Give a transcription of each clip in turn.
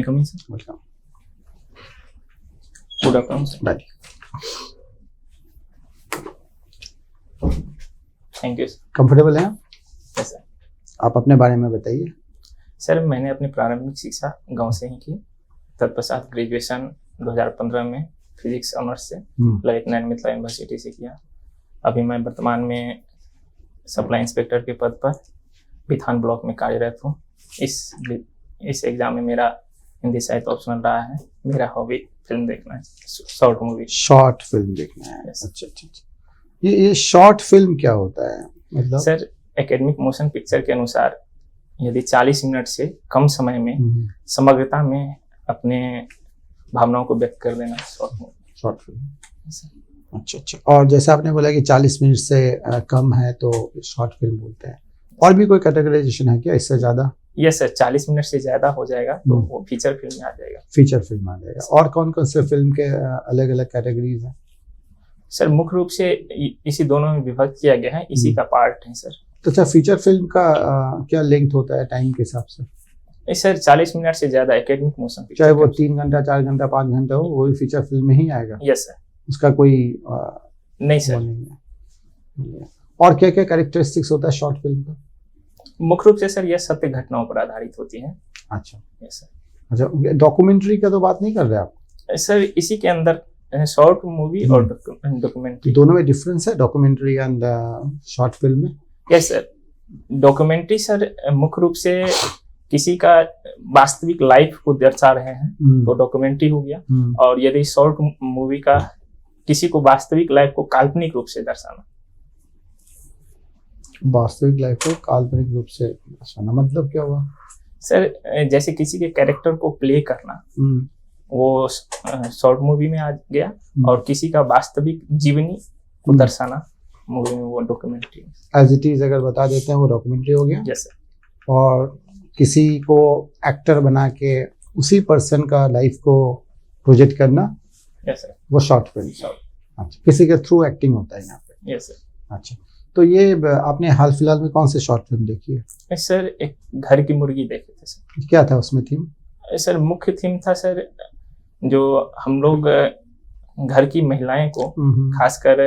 Coming sir. Welcome. Good afternoon sir. बैठ। Thank you sir. Comfortable हैं आप? Yes sir. आप अपने बारे में बताइए। सर मैंने अपनी प्रारंभिक शिक्षा गांव से ही की, तत्पश्चात ग्रेजुएशन 2015 में फिजिक्स ऑनर्स से ललित नारायण मिथिला यूनिवर्सिटी से किया। अभी मैं वर्तमान में सप्लाई इंस्पेक्टर के पद पर बिथान ब्लॉक में कार्यरत हूँ। इस एग्जाम में मेरा हिंदी साहित्य ऑप्शनल रहा है। मेरा हॉबी फिल्म देखना है, शॉर्ट मूवी। शॉर्ट फिल्म देखना है। Yes. अच्छा। ये शॉर्ट फिल्म क्या होता है मतलब? सर एकेडमिक मोशन पिक्चर के अनुसार यदि 40 मिनट से कम समय में समग्रता में अपने भावनाओं को व्यक्त कर देना शॉर्ट फिल्म। अच्छा। और जैसा आपने बोला कि 40 मिनट से कम है तो शॉर्ट फिल्म बोलते हैं। और भी कोई कैटेगराइजेशन है क्या इससे ज्यादा? यस सर, 40 मिनट से ज्यादा हो जाएगा तो वो फीचर फिल्म में आ जाएगा। फीचर फिल्म आ जाएगा। और कौन कौन से फिल्म के अलग अलग कैटेगरीज हैं? सर मुख्य रूप से इसी दोनों में विभक्त किया गया है, इसी का पार्ट है सर। तो अच्छा, फीचर फिल्म का क्या लेंथ होता है टाइम के हिसाब से? सर 40 मिनट से ज्यादा एकेडमिक मोशन पिक्चर, चाहे वो 3 घंटा 4 घंटा 5 घंटा हो, वो भी फीचर फिल्म में ही आएगा? Yes sir. उसका कोई नहीं सर। नहीं है। और क्या क्या कैरेक्टरिस्टिक्स होता है शॉर्ट फिल्म का? मुख्य रूप से सर यह सत्य घटनाओं पर आधारित होती है। अच्छा। Yes sir. अच्छा, डॉक्यूमेंट्री का तो बात नहीं कर रहे आप? सर इसी के अंदर शॉर्ट मूवी और डॉक्यूमेंट्री, दोनों में डिफरेंस है डॉक्यूमेंट्री एंड शॉर्ट फिल्म में? Yes sir. डॉक्यूमेंट्री सर मुख्य रूप से किसी का वास्तविक लाइफ को दर्शा रहे हैं तो डॉक्यूमेंट्री हो गया। और यदि शॉर्ट मूवी का किसी को वास्तविक लाइफ को काल्पनिक रूप से दर्शाना। वास्तविक लाइफ को काल्पनिक रूप से दर्शाना मतलब क्या हुआ सर? जैसे किसी के कैरेक्टर को प्ले करना, वो शॉर्ट मूवी में आ गया। और किसी का वास्तविक जीवनी को दर्शाना मूवी में, वो डॉक्यूमेंट्री। एज इट इज अगर बता देते हैं वो डॉक्यूमेंट्री हो गया। Yes sir. और किसी को एक्टर बना के उसी पर्सन का लाइफ को प्रोजेक्ट करना, यस सर, वो शॉर्ट फिल्म। अच्छा, किसी के थ्रू एक्टिंग होता है यहाँ पे। Yes sir. अच्छा, तो ये आपने हाल फिलहाल में कौन से शॉर्ट फिल्म देखी है? सर एक घर की मुर्गी देखे थे सर। क्या था उसमें थीम? सर मुख्य थीम था सर, जो हम लोग घर की महिलाएं को खासकर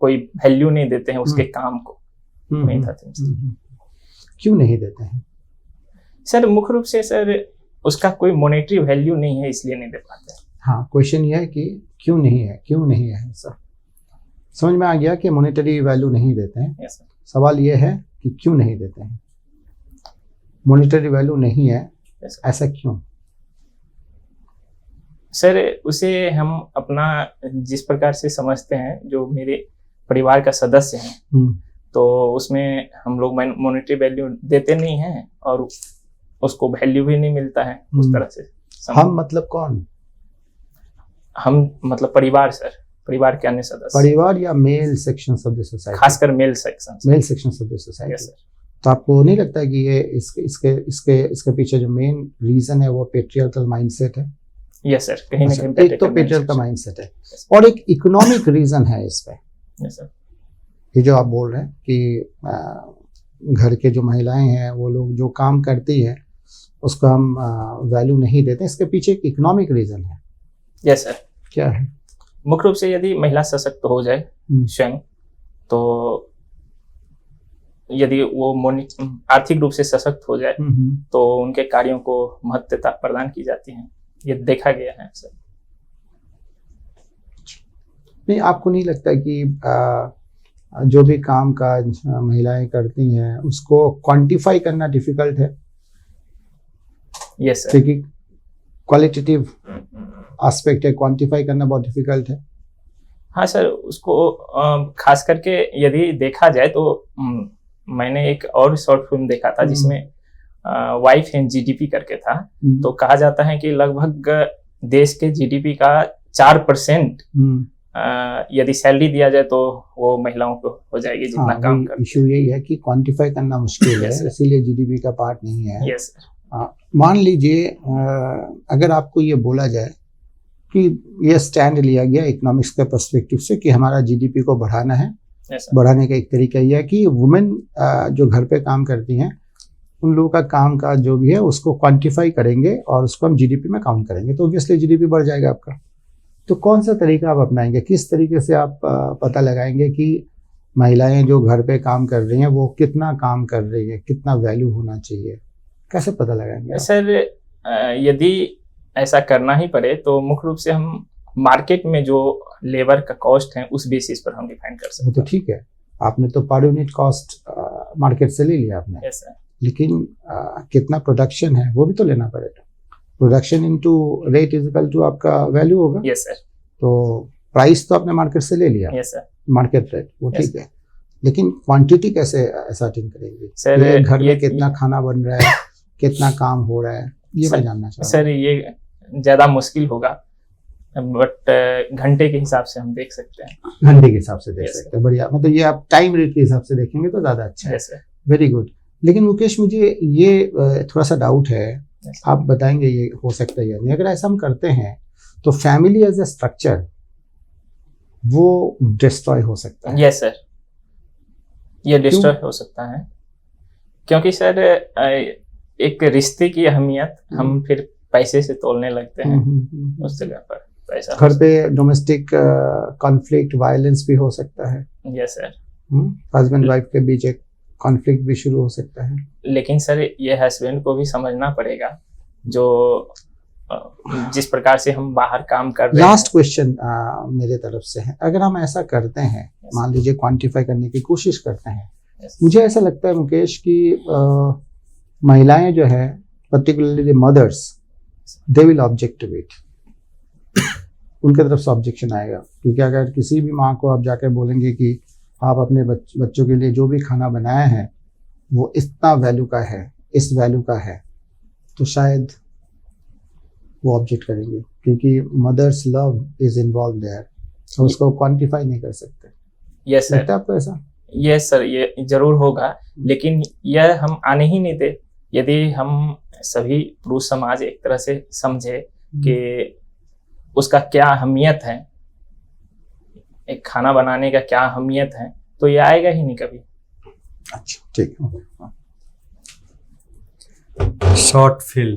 कोई वैल्यू नहीं देते हैं उसके काम को, नहीं था थीम। क्यों नहीं देते हैं सर? मुख्य रूप से सर उसका कोई मॉनेटरी वैल्यू नहीं है, इसलिए नहीं दे पाते। हाँ, क्वेश्चन ये है कि क्यों नहीं है सर। समझ में आ गया कि मॉनेटरी वैल्यू नहीं देते हैं। yes, सवाल ये है कि क्यों नहीं देते हैं? मॉनेटरी वैल्यू नहीं है, yes, ऐसा क्यों? सर उसे हम अपना जिस प्रकार से समझते हैं, जो मेरे परिवार का सदस्य हैं, तो उसमें हम लोग मॉनेटरी वैल्यू देते नहीं हैं और उसको वैल्यू भी नहीं मिलता है उस तरह से। हम मतलब कौन? हम मतलब परिवार सर, परिवार के अन्य सदस्य। परिवार या male section of the society? खासकर male section of the society. Yes sir. तो आपको नहीं लगता है कि ये इसके पीछे जो मेन रीजन है वो पेट्रियार्कल माइंडसेट है? यस सर, कहीं ना कहीं एक तो पेट्रियार्कल माइंडसेट है और एक इकोनॉमिक रीजन है इस पे। Yes sir. ये जो आप बोल रहे हैं कि घर के जो महिलाएं हैं वो लोग जो काम करती है उसको हम वैल्यू नहीं देते, इसके पीछे एक इकोनॉमिक रीजन है। Yes sir. क्या है? मुख्य रूप से यदि महिला सशक्त हो जाए स्वयं, तो यदि वो आर्थिक रूप से सशक्त हो जाए तो उनके कार्यों को महत्वता प्रदान की जाती है, ये देखा गया है सर। नहीं, आपको नहीं लगता कि जो भी काम काज महिलाएं करती हैं उसको क्वांटिफाई करना डिफिकल्ट है? Yes sir. क्योंकि क्वालिटेटिव एस्पेक्ट है, क्वांटिफाई करना बहुत डिफिकल्ट है। हाँ सर, उसको खास करके यदि देखा जाए तो मैंने एक और शॉर्ट फिल्म देखा था जिसमें वाइफ एंड जीडीपी करके था। तो कहा जाता है कि लगभग देश के जीडीपी का 4% यदि सैलरी दिया जाए तो वो महिलाओं को हो जाएगी जितना काम कर। इशू यही है कि क्वांटिफाई करना मुश्किल है, इसीलिए जीडीपी का पार्ट नहीं है। Yes sir. मान लीजिए अगर आपको ये बोला जाए कि ये स्टैंड लिया गया इकोनॉमिक्स के पर्सपेक्टिव से कि हमारा जीडीपी को बढ़ाना है, बढ़ाने का एक तरीका यह है कि वुमेन जो घर पे काम करती हैं उन लोगों का काम काज जो भी है उसको क्वांटिफाई करेंगे और उसको हम जीडीपी में काउंट करेंगे, तो ऑब्वियसली जीडीपी बढ़ जाएगा आपका। तो कौन सा तरीका आप अपनाएंगे, किस तरीके से आप पता लगाएंगे कि महिलाएं जो घर पे काम कर रही हैं वो कितना काम कर रही है, कितना वैल्यू होना चाहिए, कैसे पता लगाएंगे आप? सर यदि ऐसा करना ही पड़े तो मुख्य रूप से हम मार्केट में जो लेबर का कॉस्ट है उस बेसिस पर हम डिफाइन कर सकते वो तो ठीक है, आपने तो पर यूनिट कॉस्ट मार्केट से ले लिया आपने। Yes sir. लेकिन कितना प्रोडक्शन है वो भी तो लेना पड़ेगा। Production into rate is equal to आपका वैल्यू होगा। Yes sir. तो प्राइस तो आपने मार्केट से ले लिया, यस सर, मार्केट रेट वो Yes. ठीक है, लेकिन क्वांटिटी कैसे असर्टेन करेंगे? सर ये घर में कितना खाना बन रहा है, कितना काम हो रहा है, ये मैं जानना चाहता सर ये ज्यादा मुश्किल होगा, बट घंटे के हिसाब से हम देख सकते हैं। हूँ। घंटे के हिसाब से देख Yes, सकते हैं, बढ़िया। मतलब ये आप टाइम रेट के हिसाब से देखेंगे तो ज्यादा अच्छा है। Yes sir. Very good. लेकिन मुकेश मुझे ये थोड़ा सा डाउट है, Yes. आप बताएंगे ये हो सकता है या नहीं। अगर ऐसा हम करते हैं तो फैमिली एज ए स्ट्रक्चर वो डिस्ट्रॉय हो सकता है। यस सर, ये डिस्ट्रॉय हो सकता है क्योंकि सर एक रिश्ते की अहमियत हम फिर पैसे से तोलने लगते हैं उस जगह पर। पैसा घर पे डोमेस्टिक कॉन्फ्लिक्ट वायलेंस भी हो सकता है। Yes sir. हस्बैंड वाइफ के बीच एक कॉन्फ्लिक्ट भी शुरू हो सकता है। लेकिन सर ये हस्बैंड को भी समझना पड़ेगा जो जिस प्रकार से हम बाहर काम कर रहे हैं। लास्ट क्वेश्चन मेरे तरफ से है, अगर हम ऐसा करते हैं, मान लीजिए क्वांटिफाई करने की कोशिश करते हैं, Yes. मुझे ऐसा लगता है मुकेश कि महिलाएं जो है particularly the mothers they will object to it. उनके तरफ से ऑब्जेक्शन आएगा, क्योंकि अगर किसी भी माँ को आप जाकर बोलेंगे कि आप अपने बच्चों के लिए जो भी खाना बनाया है वो इतना वैल्यू का है, इस वैल्यू का है, तो शायद वो ऑब्जेक्ट करेंगे, क्योंकि mothers love is involve there, तो उसको क्वांटिफाई नहीं कर सकते। Yes sir. लगता है आपको ऐसा? यस सर, ये जरूर होगा, लेकिन यह हम आने ही नहीं दे। यदि हम सभी पुरुष समाज एक तरह से समझे कि उसका क्या अहमियत है, एक खाना बनाने का क्या अहमियत है, तो ये आएगा ही नहीं कभी। अच्छा ठीक है। शॉर्ट फिल्म,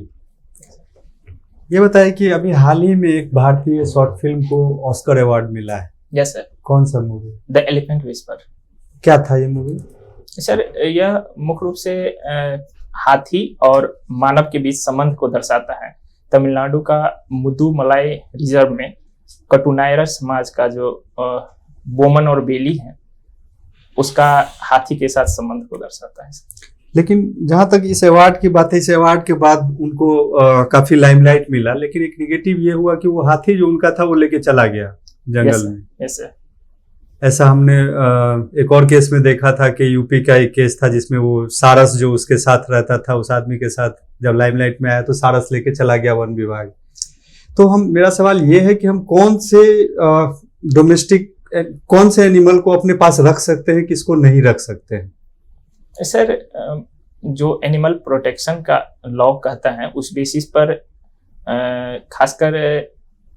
ये बताइए कि अभी हाल ही में एक भारतीय शॉर्ट फिल्म को ऑस्कर अवार्ड मिला है। Yes sir. कौन सा मूवी? The elephant whisper. क्या था ये मूवी? सर यह मुख्य रूप से हाथी और मानव के बीच संबंध को दर्शाता है। तमिलनाडु का मुदुमलाई रिजर्व में कटुनायरर समाज का जो बोमन और बेली है, उसका हाथी के साथ संबंध को दर्शाता है। लेकिन जहां तक इस अवार्ड की बात है, इस अवार्ड के बाद उनको काफी लाइमलाइट मिला, लेकिन एक निगेटिव ये हुआ कि वो हाथी जो उनका था वो लेके चला गया जंगल में। Yes sir. ऐसा हमने एक और केस में देखा था कि यूपी का एक केस था जिसमें वो सारस जो उसके साथ रहता था, उस आदमी के साथ जब लाइमलाइट में आया तो सारस लेके चला गया वन विभाग। तो मेरा सवाल ये है कि हम कौन से डोमेस्टिक कौन से एनिमल को अपने पास रख सकते हैं, किसको नहीं रख सकते हैं? सर जो एनिमल प्रोटेक्शन का लॉ कहता है उस बेसिस पर खासकर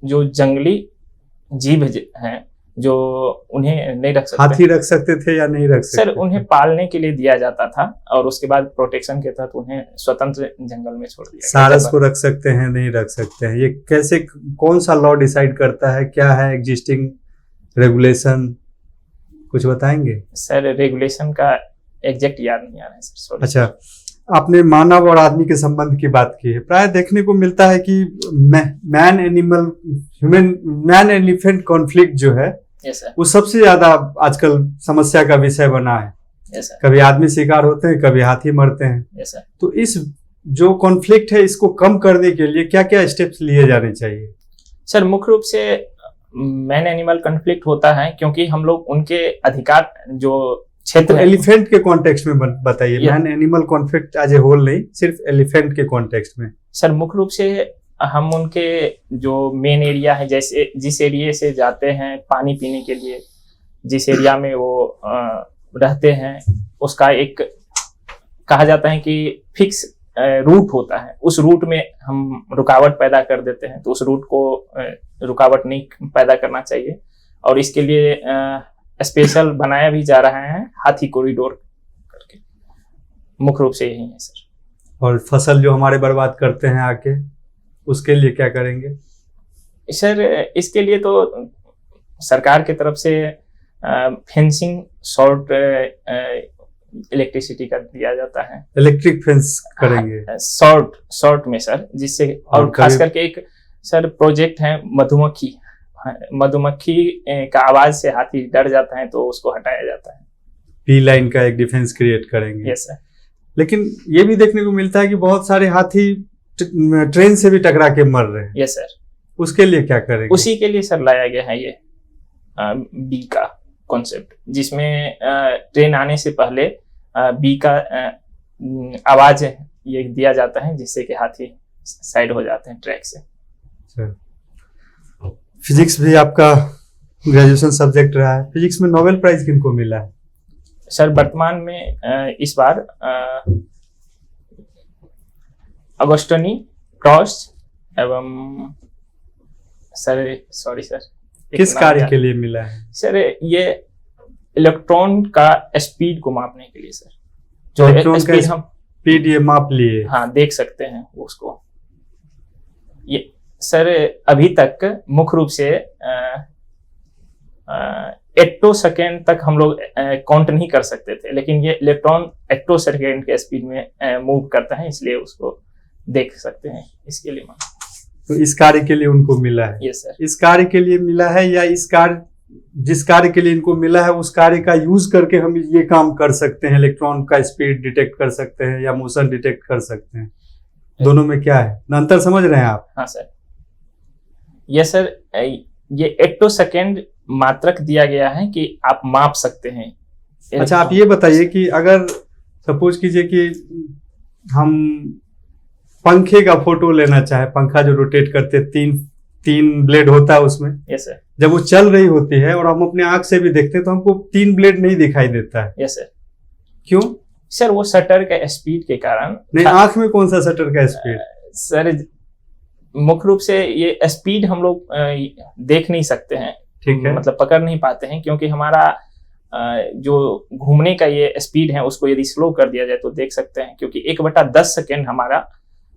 जो जंगली जीव हैं जो उन्हें नहीं रख सकते। हाथी रख सकते थे या नहीं रख सकते? सर उन्हें पालने के लिए दिया जाता था और उसके बाद प्रोटेक्शन के तहत उन्हें स्वतंत्र जंगल में छोड़ दिया। सारस को रख सकते हैं, नहीं रख सकते हैं, ये कैसे, कौन सा लॉ डिसाइड करता है? क्या है एग्जिस्टिंग रेगुलेशन, कुछ बताएंगे? सर रेगुलेशन का एग्जैक्ट याद नहीं आ रहा है सर, सॉरी। अच्छा, आपने मानव और आदमी के संबंध की बात की है। प्राय देखने को मिलता है कि मैन एलिफेंट कॉन्फ्लिक्ट जो है यस सर। वो सबसे ज्यादा आजकल समस्या का विषय बना है। Yes sir. कभी आदमी शिकार होते हैं, कभी हाथी मरते हैं। Yes sir. तो इस जो कॉन्फ्लिक्ट है इसको कम करने के लिए क्या क्या स्टेप्स लिए जाने चाहिए? सर मुख्य रूप से मैन एनिमल कॉन्फ्लिक्ट होता है क्योंकि हम लोग उनके अधिकार जो क्षेत्र तो एलिफेंट के कॉन्टेक्स्ट में बताइए, Yeah. Man animal conflict as a whole नहीं, सिर्फ एलिफेंट के कॉन्टेक्स्ट में। सर मुख्य रूप से हम उनके जो मेन एरिया है, जैसे जिस एरिया से जाते हैं पानी पीने के लिए, जिस एरिया में वो रहते हैं, उसका एक कहा जाता है कि फिक्स रूट होता है। उस रूट में हम रुकावट पैदा कर देते हैं, तो उस रूट को रुकावट नहीं पैदा करना चाहिए और इसके लिए स्पेशल बनाया भी जा रहा है हाथी कॉरिडोर करके। मुख्य रूप से यही है सर। और फसल जो हमारे बर्बाद करते हैं आके, उसके लिए क्या करेंगे? सर इसके लिए तो सरकार की तरफ से फेंसिंग शॉर्ट इलेक्ट्रिसिटी का दिया जाता है। इलेक्ट्रिक फेंस करेंगे शॉर्ट में सर, जिससे और खास करके एक सर प्रोजेक्ट है मधुमक्खी का आवाज से हाथी डर जाता है तो उसको हटाया जाता है। पी लाइन का एक डिफेंस क्रिएट करेंगे। Yes sir. लेकिन ये भी देखने को मिलता है कि बहुत सारे हाथी ट्रेन से भी टकरा के मर रहे हैं। Yes sir. उसके लिए क्या करेंगे? उसी के लिए सर लाया गया है ये बी का कॉन्सेप्ट, जिसमें ट्रेन आने से पहले बी का आवाज ये दिया जाता है, जिससे कि हाथी साइड हो जाते हैं ट्रैक से। फिजिक्स भी आपका ग्रेजुएशन सब्जेक्ट रहा है। फिजिक्स में नोबेल प्राइज किनको मिला है? सर वर्तमान में इस बार अगस्टोनी, क्रॉस एवं सॉरी सर किस कार्य के लिए मिला है? सर ये इलेक्ट्रॉन का स्पीड को मापने के लिए सर, जो इलेक्ट्रॉन का स्पीड ये माप लिए। हाँ देख सकते हैं उसको। ये सर अभी तक मुख्य रूप से 8 सेकेंड तक हम लोग काउंट नहीं कर सकते थे, लेकिन ये इलेक्ट्रॉन 8 सेकेंड के स्पीड में मूव करता है, इसलिए उसको देख सकते हैं। इसके लिए तो इस कार्य के लिए उनको मिला है। Yes sir. इस कार्य के लिए मिला है या इस कार्य जिस कार्य के लिए इनको मिला है उस कार्य का यूज करके हम ये काम कर सकते हैं, इलेक्ट्रॉन का स्पीड डिटेक्ट कर सकते हैं या मोशन डिटेक्ट कर सकते हैं? दोनों में क्या है अंतर, समझ रहे हैं आप? हाँ सर। यस सर, ये 8 सेकेंड मात्रक दिया गया है कि आप माप सकते हैं। अच्छा, आप ये बताइए कि अगर सपोज कीजिए कि हम पंखे का फोटो लेना चाहे, पंखा जो रोटेट करते, तीन ब्लेड होता है उसमें। Yes sir. जब वो चल रही होती है और हम अपने आंख से भी देखते हैं तो हमको 3 ब्लेड नहीं दिखाई देता है। Yes sir. क्यों? सर वो शटर का स्पीड के कारण। नहीं, आंख में कौन सा शटर का स्पीड? सर मुख्य रूप से ये स्पीड हम लोग देख नहीं सकते हैं, ठीक है, मतलब पकड़ नहीं पाते हैं, क्योंकि हमारा जो घूमने का ये स्पीड है उसको यदि स्लो कर दिया जाए तो देख सकते हैं, क्योंकि 1/10 सेकेंड हमारा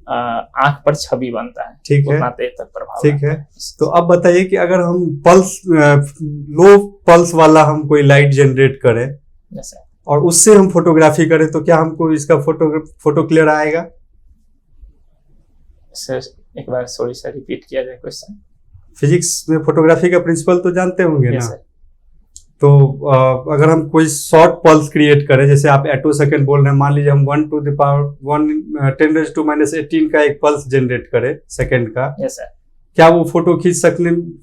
आंख पर छवि बनता है। ठीक है, उतना देर तक प्रभाव। ठीक है। तो अब बताइए कि अगर हम लो पल्स वाला हम कोई लाइट जनरेट करें और उससे हम फोटोग्राफी करें तो क्या हमको इसका फोटो क्लियर आएगा? सर एक बार सॉरी सर, रिपीट किया जाए क्वेश्चन। फिजिक्स में फोटोग्राफी का प्रिंसिपल तो जानते होंगे ना? सर। तो अगर हम कोई शॉर्ट पल्स क्रिएट करें, जैसे आप 8 सेकेंड बोल रहे हैं, मान लीजिए हम 10 to the 18 का एक पल्स जनरेट करें सेकेंड का। Yes sir. क्या वो फोटो खींच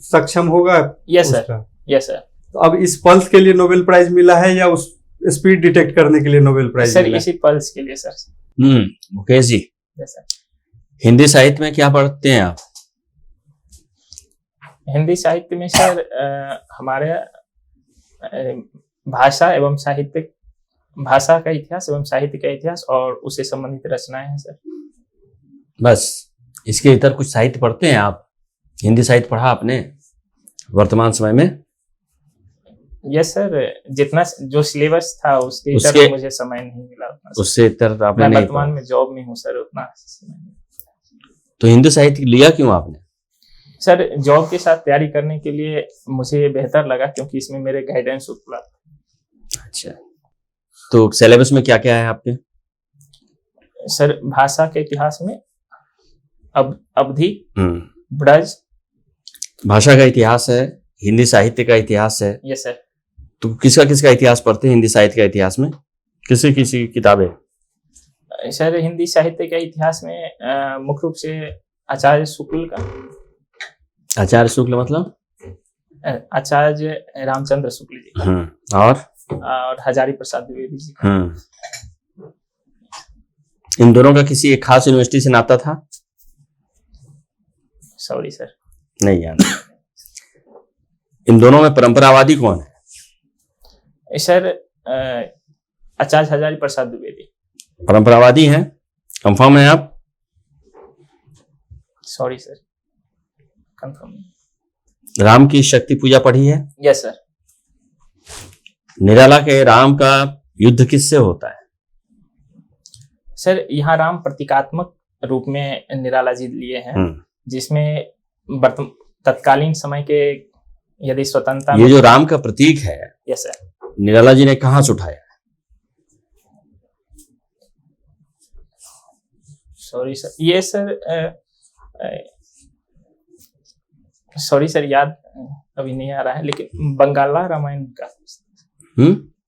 सक्षम होगा? Yes sir. Yes sir. तो अब इस पल्स के लिए नोबेल प्राइज मिला है या उस स्पीड डिटेक्ट करने के लिए नोबेल प्राइज सर? इसी पल्स के लिए sir. Mukesh ji. Yes sir. Hindi साहित्य में क्या पढ़ते हैं आप? हिंदी साहित्य में सर हमारे भाषा का इतिहास एवं साहित्य का इतिहास और उससे संबंधित रचनाएं हैं सर। बस इसके इतर कुछ साहित्य पढ़ते हैं आप? हिंदी साहित्य पढ़ा आपने वर्तमान समय में? यस सर, जितना जो सिलेबस था उसके इतर मुझे समय नहीं मिला उतना। उससे इतर आपने मैं वर्तमान में जॉब में हूँ सर, उतना समय। तो हिंदी साहित्य लिया क्यों आपने? सर जॉब के साथ तैयारी करने के लिए मुझे बेहतर लगा, क्योंकि इसमें मेरे गाइडेंस उपलब्ध। अच्छा, तो सिलेबस में क्या क्या है आपके? सर भाषा के इतिहास में अवधि, ब्रज। भाषा का इतिहास है, हिंदी साहित्य का इतिहास है। Yes sir. तो किसका इतिहास पढ़ते हैं हिंदी साहित्य का इतिहास में? किसी किताबें? सर हिंदी साहित्य के इतिहास में मुख्य रूप से आचार्य शुक्ल का। आचार्य शुक्ल मतलब? आचार्य रामचंद्र शुक्ल जी का। और हजारी प्रसाद द्विवेदी जी का। इन दोनों का किसी एक खास यूनिवर्सिटी से नाता था? सॉरी सर, नहीं याद। इन दोनों में परंपरावादी कौन है? सर आचार्य हजारी प्रसाद द्विवेदी परंपरावादी हैं, कंफर्म है आप? Sorry sir, confirm. राम की शक्ति पूजा पढ़ी है? Yes sir. निराला के राम का युद्ध किससे होता है? सर यहाँ राम प्रतीकात्मक रूप में निराला जी लिए हैं, जिसमें तत्कालीन समय के यदि स्वतंत्रता ये जो राम का प्रतीक है, यस सर, निराला जी ने कहाँ से उठाया? सॉरी सर, ये सर सॉरी सर, याद अभी नहीं आ रहा है, लेकिन बंगाला रामायण का,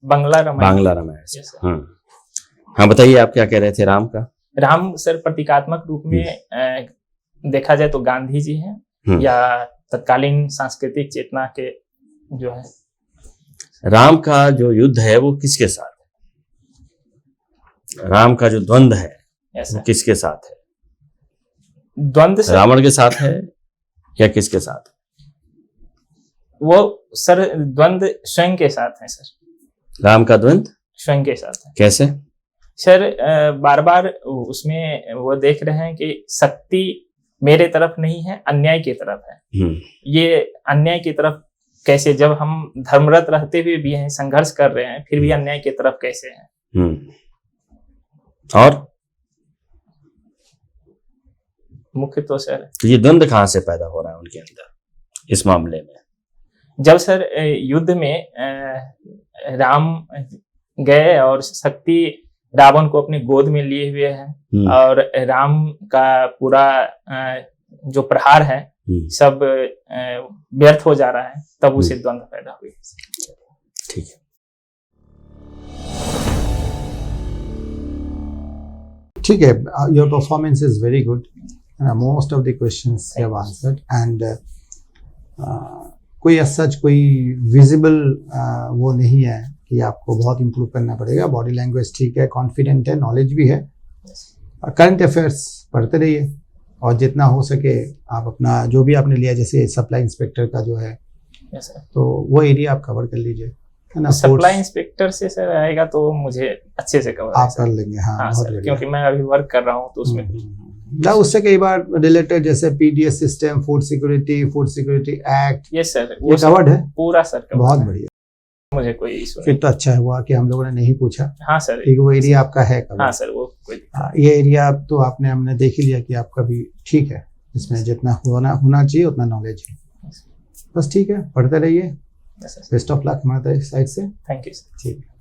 बांग्ला रामायण। से। हाँ बताइए, आप क्या कह रहे थे राम का? राम सर प्रतीकात्मक रूप में देखा जाए तो गांधी जी हैं, या तत्कालीन सांस्कृतिक चेतना के जो है। राम का जो युद्ध है वो किसके साथ है? राम का जो द्वंद्व है वो किसके साथ है? द्वंद्व रावण के साथ है या किसके साथ? वो सर द्वंद्व स्वयं के साथ है सर। राम का द्वंद्व स्वयं के साथ है। कैसे सर? बार बार उसमें वो देख रहे हैं कि शक्ति मेरे तरफ नहीं है, अन्याय की तरफ है। ये अन्याय की तरफ कैसे, जब हम धर्मरत रहते हुए भी हैं, संघर्ष कर रहे हैं, फिर भी अन्याय की तरफ कैसे हैं? और मुख्य तो सर, तो ये द्वंद्व कहाँ से पैदा हो रहा है उनके अंदर इस मामले में? जब सर युद्ध में राम गए और शक्ति रावण को अपनी गोद में लिए हुए हैं, और राम का पूरा जो प्रहार है सब व्यर्थ हो जा रहा है, तब उसे द्वंद्व पैदा हुई। ठीक है, ठीक है। Your performance is very good, most of the questions you have answered, and कोई सच कोई विजिबल वो नहीं है कि आपको बहुत इम्प्रूव करना पड़ेगा। बॉडी लैंग्वेज ठीक है, कॉन्फिडेंट है, नॉलेज भी है। करंट अफेयर्स पढ़ते रहिए, और जितना हो सके आप अपना जो भी आपने लिया, जैसे सप्लाई इंस्पेक्टर का जो है, तो वो एरिया आप कवर कर लीजिए, है ना। सप्लाई इंस्पेक्टर से सर आएगा तो मुझे अच्छे से कवर आप कर लेंगे। हाँ सर, क्योंकि मैं अभी वर्क कर रहा हूँ तो उसमें ना, उससे कई बार रिलेटेड जैसे PDS system, food security act, ये सर वो कवर्ड है पूरा सर। बहुत बढ़िया, मुझे कोई इशू फिर तो अच्छा हुआ कि हम लोगों ने नहीं पूछा। हाँ सर, ठीक, वो एरिया आपका है कवर। हाँ सर, वो कोई ये एरिया तो हमने देख ही लिया कि आपका भी ठीक है, इसमें जितना होना चाहिए उतना नॉलेज है। बस ठीक है, पढ़ते रहिए। बेस्ट ऑफ लक हमारे साइड से। Thank you sir. ठीक है।